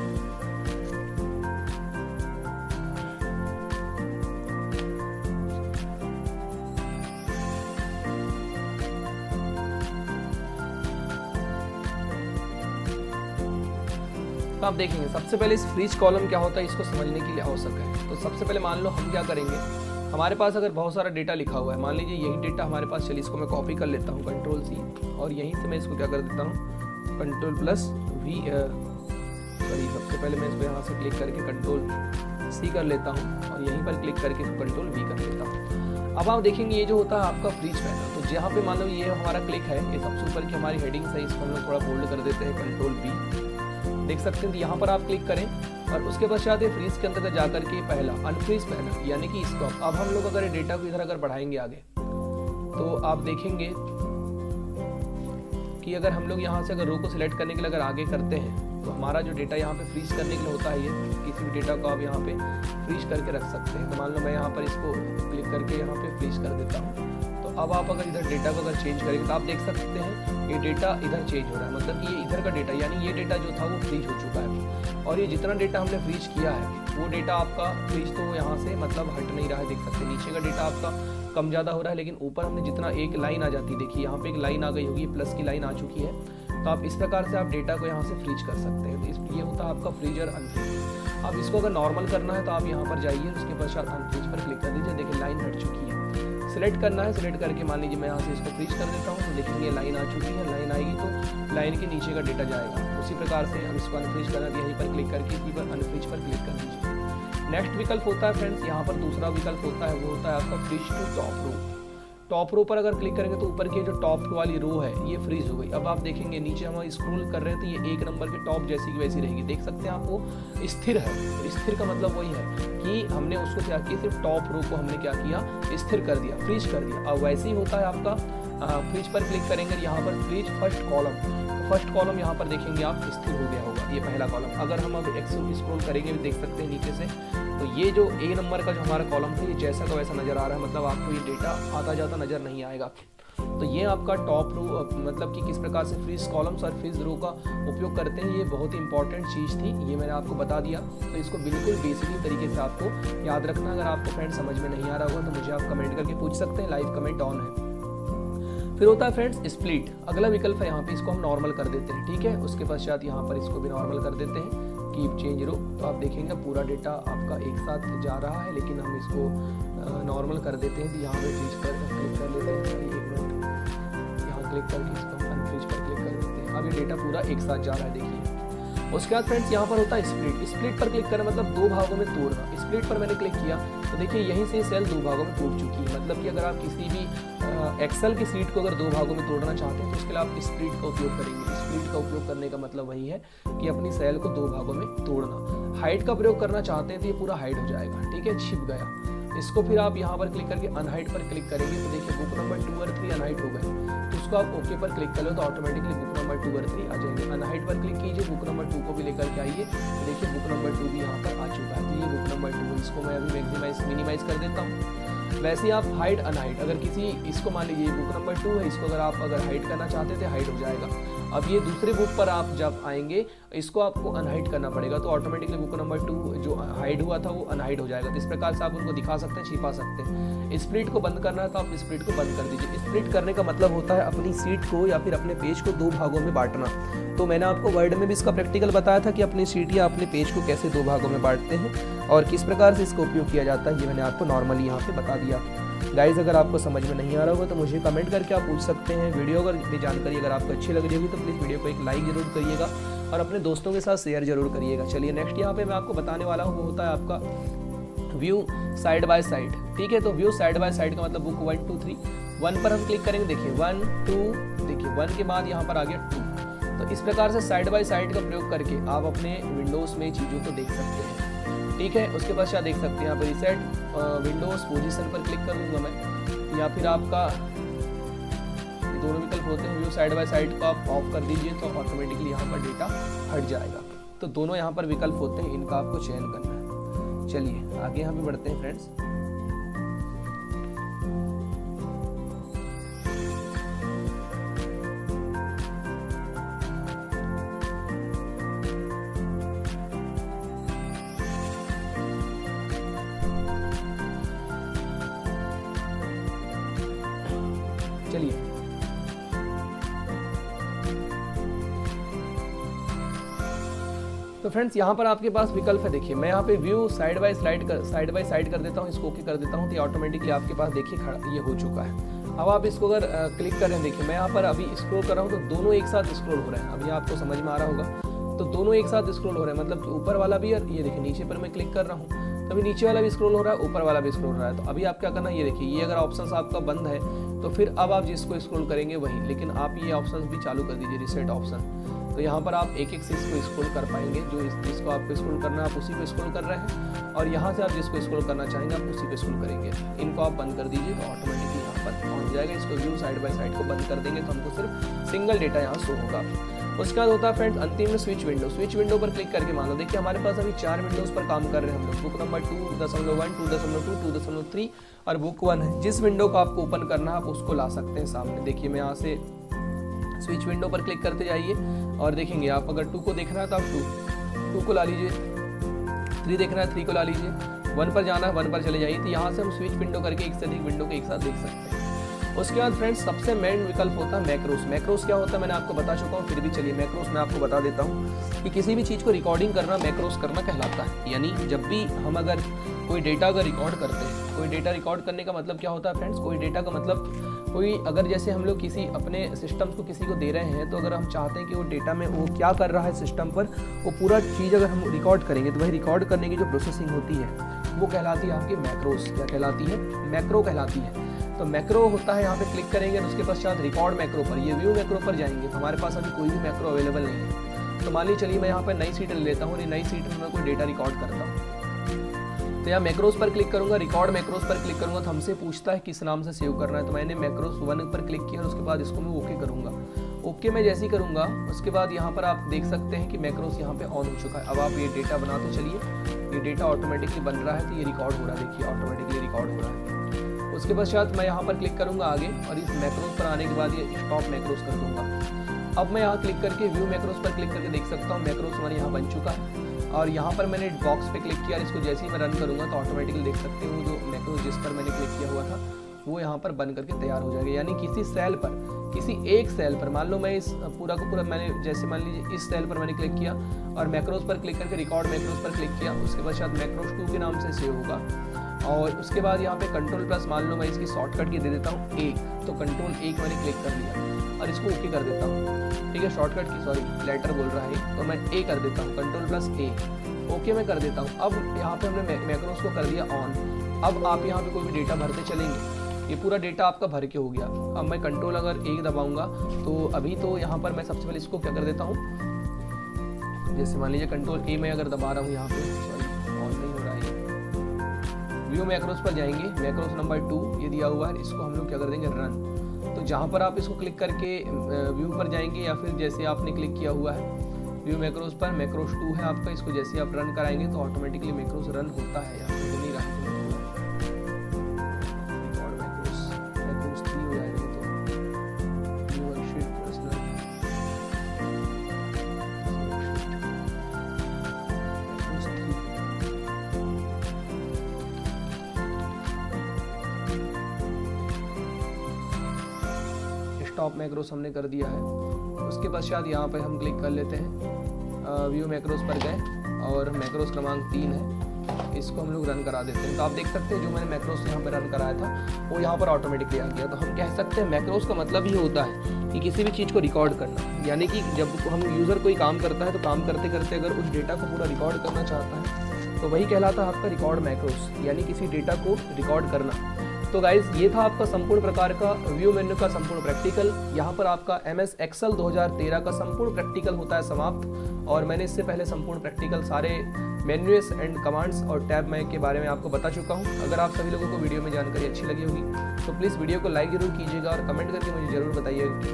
तो आप देखेंगे सबसे पहले इस फ्रीज कॉलम क्या होता है इसको समझने के लिए आवश्यक है। तो सबसे पहले मान लो हम क्या करेंगे, हमारे पास अगर बहुत सारा डेटा लिखा हुआ है, मान लीजिए यही डेटा हमारे पास, चलिए इसको मैं कॉपी कर लेता हूँ कंट्रोल सी, और यहीं से मैं इसको क्या कर देता हूँ कंट्रोल प्लस वी, सॉरी सबसे पहले मैं इसको यहाँ से क्लिक करके कंट्रोल सी कर लेता हूँ और यहीं पर क्लिक करके इसको कंट्रोल वी कर लेता हूँ। अब आप देखेंगे ये जो होता है आपका फ्रीज पैनल, तो जहाँ पे मान लो ये हमारा क्लिक है, ये सबसे ऊपर की हमारी हेडिंग्स है, इसको हम लोग थोड़ा बोल्ड कर देते हैं कंट्रोल वी, देख सकते हैं। तो यहाँ पर आप क्लिक करें और उसके पश्चात फ्रीज के अंतर्गत जाकर के पहला अनफ्रीज पैनल यानी कि इसको अब हम लोग अगर डेटा को इधर अगर बढ़ाएंगे आगे तो आप देखेंगे कि अगर हम लोग यहाँ से अगर रो को सिलेक्ट करने के लिए अगर आगे करते हैं तो हमारा जो डेटा यहाँ पे फ्रीज करने के लिए होता है, ये किसी भी डेटा को आप यहाँ पे फ्रीज करके रख सकते हैं। तो मान लो मैं यहाँ पर इसको क्लिक करके यहाँ पे फ्रीज कर देता हूँ, तो अब आप अगर इधर डेटा को अगर चेंज करेंगे तो आप देख सकते हैं ये डेटा इधर चेंज हो रहा है, मतलब ये इधर का डेटा यानी ये डेटा जो था वो फ्रीज हो चुका है। और ये जितना डेटा हमने फ्रीज किया है वो डेटा आपका फ्रीज तो यहाँ से मतलब हट नहीं रहा है, देख सकते हैं नीचे का डेटा आपका कम ज़्यादा हो रहा है, लेकिन ऊपर हमने जितना एक लाइन आ जाती है, देखिए यहाँ पे एक लाइन आ गई होगी, प्लस की लाइन आ चुकी है। तो आप इस प्रकार से आप डेटा को यहाँ से फ्रीज कर सकते हैं। तो ये होता है आपका फ्रीज और अनफ्रीज। अब इसको अगर नॉर्मल करना है तो आप यहाँ पर जाइए, उसके पश्चात अनफ्रीज पर क्लिक कर दीजिए, देखिए लाइन हट चुकी है। सिलेक्ट करना है, सिलेक्ट करके मान लीजिए मैं यहाँ से इसको फ्रीज कर देता हूँ, तो देखेंगे लाइन आ चुकी है। लाइन आएगी तो लाइन के नीचे का डेटा जाएगा। उसी प्रकार से अब इसको अनफ्रीज करना है, यहीं पर क्लिक करके इसी पर अनफ्रीज पर क्लिक कर दीजिए। नेक्स्ट विकल्प होता है फ्रेंड्स, यहाँ पर दूसरा विकल्प होता है, वो होता है आपका freeze to top row. Top row पर अगर क्लिक करेंगे तो ऊपर की जो टॉप वाली रो है ये फ्रीज हो गई। अब आप देखेंगे नीचे हम स्क्रॉल कर रहे हैं तो ये 1 नंबर के टॉप जैसी की वैसी रहेगी, देख सकते हैं आप, वो स्थिर है। तो स्थिर का मतलब वही है कि हमने उसको क्या किया, सिर्फ टॉप रो को हमने क्या किया, स्थिर कर दिया, फ्रीज कर दिया। अब वैसे ही होता है आपका फ्रीज पर क्लिक करेंगे, यहाँ पर freeze first column, first column यहाँ पर देखेंगे आप स्थिर हो गया होगा, ये पहला कॉलम। अगर हम अब स्क्रॉल करेंगे देख सकते हैं नीचे से, तो ये जो ए नंबर का जो हमारा कॉलम था ये जैसा का वैसा नज़र आ रहा है, मतलब आपको ये डेटा आता जाता नज़र नहीं आएगा। तो ये आपका टॉप रो, मतलब कि किस प्रकार से फ्रीज कॉलम्स और फ्रीज रो का उपयोग करते हैं, ये बहुत ही इंपॉर्टेंट चीज़ थी, ये मैंने आपको बता दिया। तो इसको बिल्कुल बेसिकली तरीके से आपको याद रखना। अगर आपको फ्रेंड समझ में नहीं आ रहा होगा तो मुझे आप कमेंट करके पूछ सकते हैं, लाइव कमेंट ऑन है। फिर होता है फ्रेंड्स स्प्लिट, अगला विकल्प है, यहाँ पे इसको हम नॉर्मल कर देते हैं, ठीक है। उसके पश्चात यहाँ पर इसको भी नॉर्मल कर देते हैं, कीप चेंज रो। तो आप देखेंगे पूरा डेटा आपका एक साथ जा रहा है, लेकिन हम इसको नॉर्मल कर देते हैं। तो यहाँ पे फ्रीज पर क्लिक कर लेते हैं, एक मिनट, यहाँ क्लिक करके इसको अनफ्रीज पर क्लिक कर देते हैं। अब ये डेटा पूरा एक साथ जा रहा है, देखिए। उसके बाद फ्रेंड्स यहाँ पर होता है स्प्लिट। स्प्लिट पर क्लिक करना मतलब 2 भागों में तोड़ना। स्प्लिट पर मैंने क्लिक किया तो देखिए यहीं से सेल 2 भागों में टूट चुकी है। मतलब कि अगर आप किसी भी एक्सेल की शीट को अगर 2 भागों में तोड़ना चाहते हैं तो उसके लिए आप स्प्लिट का उपयोग करेंगे। स्प्लिट का उपयोग करने का मतलब वही है कि अपनी सेल को 2 भागों में तोड़ना। हाइड का प्रयोग करना चाहते हैं तो ये पूरा हाइड हो जाएगा, ठीक है, छिप गया। इसको फिर आप यहाँ पर क्लिक करके अनहाइड पर क्लिक करेंगे तो देखिए बुक नंबर 2 और 3 अनहाइड हो गए। तो उसको आप ओके पर क्लिक कर लो तो ऑटोमेटिकली बुक नंबर 2 और 3 आ जाएंगे। अनहाइड पर क्लिक कीजिए, बुक नंबर 2 को भी लेकर के आइए, तो देखिए बुक नंबर 2 भी यहाँ पर आ चुका है। तो ये बुक नंबर 2, इसको मैं अभी मैक्सिमाइज मिनिमाइज कर देता हूँ। वैसे ही आप हाइड अनहाइड, अगर किसी इसको मान लीजिए बुक नंबर 2 है, इसको अगर आप हाइड करना चाहते थे हाइड हो जाएगा। अब ये दूसरे बुक पर आप जब आएंगे इसको आपको अनहाइड करना पड़ेगा, तो ऑटोमेटिकली बुक नंबर 2 जो हाइड हुआ था वो अनहाइड हो जाएगा। तो इस प्रकार से आप उनको दिखा सकते हैं, छिपा सकते हैं। स्प्लिट को बंद करना है तो आप स्प्लिट को बंद कर दीजिए। स्प्लिट करने का मतलब होता है अपनी सीट को या फिर अपने पेज को 2 भागों में बांटना। तो मैंने आपको वर्ड में भी इसका प्रैक्टिकल बताया था कि अपनी सीट या अपने पेज को कैसे 2 भागों में बांटते हैं और किस प्रकार से इसका उपयोग किया जाता है, ये मैंने आपको नॉर्मली यहाँ पे बता दिया। गाइज अगर आपको समझ में नहीं आ रहा होगा तो मुझे कमेंट करके आप पूछ सकते हैं। वीडियो अगर ये जानकारी अगर आपको अच्छी लग रही होगी तो प्लीज़ वीडियो को एक लाइक जरूर करिएगा और अपने दोस्तों के साथ शेयर जरूर करिएगा। चलिए नेक्स्ट यहाँ पे मैं आपको बताने वाला हूँ, वो होता है आपका व्यू साइड बाय साइड। ठीक है, तो व्यू साइड बाय साइड का मतलब बुक 1 2 3 1 पर हम क्लिक करेंगे। देखिए 1 2, देखिए 1 के बाद यहाँ पर आ गया 2। तो इस प्रकार से साइड बाय साइड का प्रयोग करके आप अपने विंडोज़ में चीज़ों को देख सकते हैं। ठीक है, उसके बाद क्या देख सकते हैं यहाँ पर रिसेट विंडोज़ पोजीशन पर क्लिक करूँगा मैं, या फिर आपका ये दोनों विकल्प होते हैं। व्यू साइड बाय साइड को आप ऑफ कर दीजिए तो ऑटोमेटिकली यहाँ पर डेटा हट जाएगा। तो दोनों यहाँ पर विकल्प होते हैं, इनका आपको चयन करना है। चलिए आगे यहाँ पे बढ़ते हैं फ्रेंड्स। चलिए तो फ्रेंड्स यहाँ पर आपके पास विकल्प है। देखिए मैं यहाँ पे व्यू साइड बाय साइड कर देता हूँ, इसको ओके कर देता हूँ तो ये ऑटोमेटिकली आपके पास देखिए ये हो चुका है। अब आप इसको अगर क्लिक करें, देखिए मैं यहाँ पर अभी स्क्रॉल कर रहा हूँ तो दोनों एक साथ स्क्रॉल हो रहे हैं। अभी आपको समझ में आ रहा होगा, तो दोनों एक साथ स्क्रॉल हो रहे हैं, मतलब ऊपर वाला भी और ये देखिए नीचे पर मैं क्लिक कर रहा हूँ तो अभी नीचे वाला भी स्क्रॉल हो रहा है, ऊपर वाला भी स्क्रॉल हो रहा है। तो अभी आप क्या करना है, ये देखिए ये अगर ऑप्शंस आपका बंद है तो फिर अब आप जिसको स्क्रॉल करेंगे वही, लेकिन आप ये ऑप्शंस भी चालू कर दीजिए रिसेट ऑप्शन। तो यहाँ पर आप एक एक से इसको स्क्रॉल कर पाएंगे। जो जिसको आपको स्क्रॉल करना है आप उसी को स्क्रॉल कर रहे हैं और यहाँ से आप जिसको स्क्रॉल करना चाहेंगे आप उसी को स्क्रॉल करेंगे। इनको आप बंद कर दीजिए तो ऑटोमेटिकली यहाँ पर ऑन हो जाएगा। इसको व्यू साइड बाय साइड को बंद कर देंगे तो हमको सिर्फ सिंगल डेटा यहाँ शो होगा। उसके बाद होता है फ्रेंड्स अंतिम में स्विच विंडो। स्विच विंडो पर क्लिक करके मान लो देखिए हमारे पास अभी 4 विंडोज पर काम कर रहे हैं हम लोग। बुक नंबर 2.1, 2.2, 2.3 और बुक 1 है। जिस विंडो को आपको ओपन करना है आप उसको ला सकते हैं सामने। देखिए मैं यहाँ से स्विच विंडो पर क्लिक करते जाइए और देखेंगे आप अगर 2 को देखना है तो आप 2 को ला लीजिए, 3 देखना है 3 को ला लीजिए, 1 पर जाना है 1 पर चले जाइए। तो यहाँ से हम स्विच विंडो करके एक से अधिक विंडो को एक साथ देख सकते हैं। उसके बाद फ्रेंड्स सबसे मेन विकल्प होता है मैक्रोस। मैक्रोस क्या होता है मैंने आपको बता चुका हूँ, फिर भी चलिए मैक्रोस मैं आपको बता देता हूँ कि किसी भी चीज़ को रिकॉर्डिंग करना मैक्रोस करना कहलाता है। यानी जब भी हम अगर कोई डेटा अगर रिकॉर्ड करते हैं, कोई डेटा रिकॉर्ड करने का मतलब क्या होता है फ्रेंड्स, कोई डेटा का मतलब कोई अगर जैसे हम लोग किसी अपने सिस्टम को किसी को दे रहे हैं तो अगर हम चाहते हैं कि वो डेटा में वो क्या कर रहा है सिस्टम पर, वो पूरा चीज़ अगर हम रिकॉर्ड करेंगे तो वही रिकॉर्ड करने की जो प्रोसेसिंग होती है वो कहलाती है आपकी मैक्रोस। क्या कहलाती है? मैक्रो कहलाती है। तो मैक्रो होता है, यहाँ पे क्लिक करेंगे और उसके पश्चात रिकॉर्ड मैक्रो पर, ये व्यू मैक्रो पर जाएंगे तो हमारे पास अभी कोई भी मैक्रो अवेलेबल नहीं है। तो मान लीजिए चलिए मैं यहाँ पर नई सीट ले लेता हूँ और नई सीट में मैं कोई डेटा रिकॉर्ड करता हूँ। तो यहाँ मैक्रोस पर क्लिक करूँगा, रिकॉर्ड मैक्रोस पर क्लिक करूँगा तो हमसे पूछता है किस नाम से सेव करना है। तो मैंने मैक्रोस 1 पर क्लिक किया और उसके बाद इसको मैं ओके करूँगा। ओके मैं जैसे ही करूँगा उसके बाद यहाँ पर आप देख सकते हैं कि मैक्रोस यहाँ पे ऑन हो चुका है। अब आप ये डेटा बनाते चलिए, ये डेटा ऑटोमेटिकली बन रहा है तो ये रिकॉर्ड हो रहा है। देखिए ऑटोमेटिकली रिकॉर्ड हो रहा है। उसके पश्चात मैं यहाँ पर क्लिक करूँगा आगे और इस मैक्रोस पर आने के बाद ये स्टॉप मैक्रोस कर दूँगा। अब मैं यहाँ क्लिक करके व्यू मैक्रोस पर क्लिक करके देख सकता हूँ मैक्रोस हमारे यहाँ बन चुका है। और यहाँ पर मैंने बॉक्स पे क्लिक किया और इसको जैसे ही मैं रन करूँगा तो ऑटोमेटिकली देख सकते हो जो मैक्रोस जिस पर मैंने क्लिक किया हुआ था वो यहाँ पर बन करके तैयार हो जाएगा। यानी किसी सेल पर, किसी एक सेल पर, मान लो मैं इस पूरा का पूरा मैंने जैसे मान लीजिए इस सेल पर मैंने क्लिक किया और मैक्रोस पर क्लिक करके रिकॉर्ड मैक्रोस पर क्लिक किया, उसके बाद शायद मैक्रोस 2 के नाम से सेव होगा। और उसके बाद यहाँ पे कंट्रोल प्लस मान लो मैं इसकी शॉर्टकट की दे देता हूँ 1, तो कंट्रोल 1 मैंने क्लिक कर लिया और इसको ओके कर देता हूँ। ठीक है, शॉर्टकट की सॉरी लेटर बोल रहा है तो मैं ए कर देता हूँ, कंट्रोल प्लस ए, ओके मैं कर देता हूँ। अब यहाँ पे हमने मैक्रोस को कर दिया ऑन। अब आप यहाँ पे कोई भी डेटा भरते चलेंगे, ये पूरा डेटा आपका भर के हो गया। अब मैं कंट्रोल अगर 1 दबाऊंगा तो अभी तो यहाँ पर मैं सबसे पहले इसको क्या कर देता हूँ, जैसे मान लीजिए कंट्रोल ए मैं अगर दबा रहा हूँ यहाँ पे, सॉरी ऑन नहीं हो रहा है। व्यू मैक्रोस पर जाएंगे, मैक्रोस नंबर 2 ये दिया हुआ है, इसको हम लोग क्या कर देंगे रन। तो जहाँ पर आप इसको क्लिक करके व्यू पर जाएंगे या फिर जैसे आपने क्लिक किया हुआ है व्यू मैक्रोस पर, मैक्रोस 2 है आपका, इसको जैसे आप रन कराएंगे तो ऑटोमेटिकली मैक्रोस रन होता है। यहाँ पे नहीं रहा टॉप मैक्रोस हमने कर दिया है। उसके पश्चात यहाँ पे हम क्लिक कर लेते हैं, व्यू मैक्रोस पर गए और मैक्रोस क्रमांक 3 है, इसको हम लोग रन करा देते हैं। तो आप देख सकते हैं जो मैंने मैक्रोस यहाँ पर रन कराया था वो यहाँ पर ऑटोमेटिकली आ गया। तो हम कह सकते हैं मैक्रोस का मतलब ही होता है कि किसी भी चीज़ को रिकॉर्ड करना, यानी कि जब हम यूज़र कोई काम करता है तो काम करते करते अगर उस डेटा को पूरा रिकॉर्ड करना चाहता है तो वही कहलाता है आपका रिकॉर्ड मैक्रोस, यानी किसी डेटा को रिकॉर्ड करना। तो गाइज ये था आपका संपूर्ण प्रकार का व्यू मेन्यू का संपूर्ण प्रैक्टिकल। यहाँ पर आपका MS एक्सेल 2013 का संपूर्ण प्रैक्टिकल होता है समाप्त। और मैंने इससे पहले संपूर्ण प्रैक्टिकल सारे मेन्यूज एंड कमांड्स और टैब मैं के बारे में आपको बता चुका हूँ। अगर आप सभी लोगों को वीडियो में जानकारी अच्छी लगी होगी तो प्लीज़ वीडियो को लाइक जरूर कीजिएगा और कमेंट करके मुझे जरूर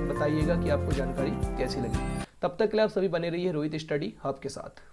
बताइएगा कि आपको जानकारी कैसी लगी। तब तक के लिए आप सभी बने रहिए रोहित स्टडी हब के साथ।